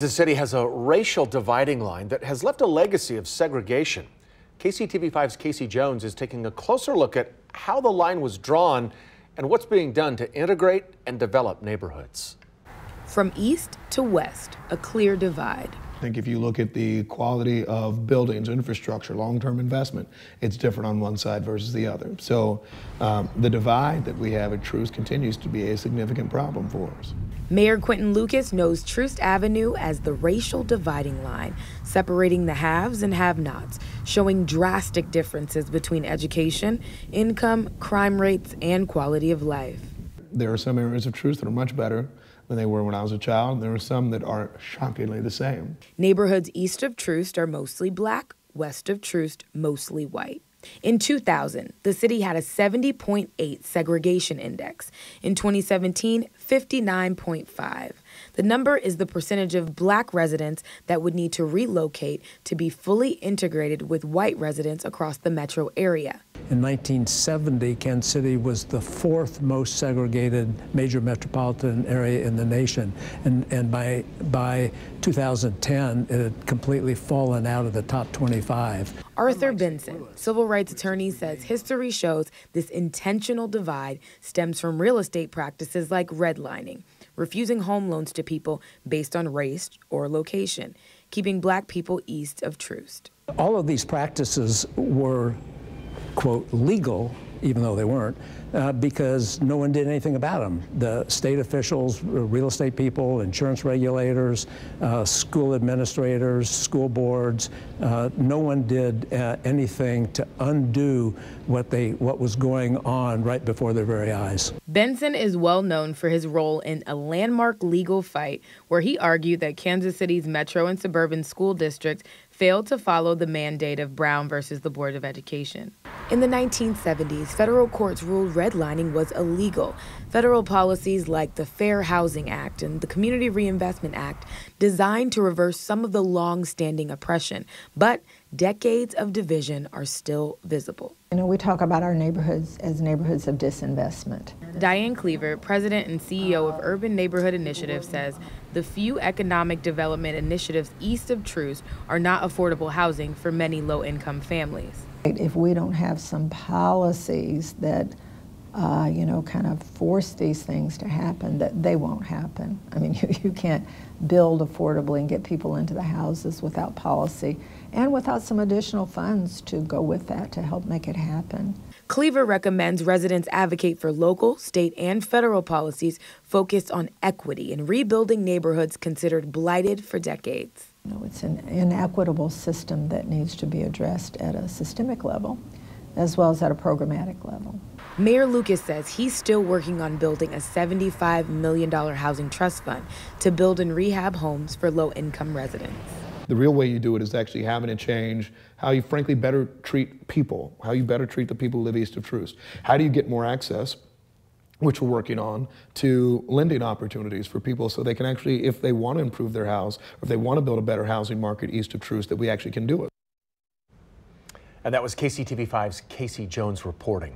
The city has a racial dividing line that has left a legacy of segregation. KCTV5's Casey Jones is taking a closer look at how the line was drawn and what's being done to integrate and develop neighborhoods. From east to west, a clear divide. I think if you look at the quality of buildings, infrastructure, long-term investment, it's different on one side versus the other. So the divide that we have at Troost continues to be a significant problem for us. Mayor Quentin Lucas knows Troost Avenue as the racial dividing line, separating the haves and have-nots, showing drastic differences between education, income, crime rates, and quality of life. There are some areas of Troost that are much better than they were when I was a child, and there are some that are shockingly the same. Neighborhoods east of Troost are mostly black, west of Troost mostly white. In 2000, the city had a 70.8 segregation index. In 2017, 59.5. The number is the percentage of black residents that would need to relocate to be fully integrated with white residents across the metro area. In 1970, Kansas City was the fourth most segregated major metropolitan area in the nation. And by 2010, it had completely fallen out of the top 25. Arthur Benson, civil rights attorney, says history shows this intentional divide stems from real estate practices like redlining, refusing home loans to people based on race or location, keeping black people east of Troost. All of these practices were, quote, legal, even though they weren't, because no one did anything about them. The state officials, real estate people, insurance regulators, school administrators, school boards, no one did anything to undo what was going on right before their very eyes. Benson is well known for his role in a landmark legal fight where he argued that Kansas City's metro and suburban school districts failed to follow the mandate of Brown versus the Board of Education. In the 1970s, federal courts ruled redlining was illegal. Federal policies like the Fair Housing Act and the Community Reinvestment Act designed to reverse some of the long-standing oppression, but decades of division are still visible. You know, we talk about our neighborhoods as neighborhoods of disinvestment. Diane Cleaver, president and CEO of Urban Neighborhood Initiative, says the few economic development initiatives east of Troost are not affordable housing for many low-income families. If we don't have some policies that, kind of force these things to happen, that they won't happen. I mean, you can't build affordably and get people into the houses without policy and without some additional funds to go with that to help make it happen. Cleaver recommends residents advocate for local, state, and federal policies focused on equity in rebuilding neighborhoods considered blighted for decades. You know, it's an inequitable system that needs to be addressed at a systemic level as well as at a programmatic level. Mayor Lucas says he's still working on building a $75 million housing trust fund to build and rehab homes for low-income residents. The real way you do it is actually having it change how you frankly better treat people, how you better treat the people who live east of Troost. How do you get more access, which we're working on, to lending opportunities for people so they can actually, if they want to improve their house, or if they want to build a better housing market east of Troost, that we actually can do it. And that was KCTV5's Casey Jones reporting.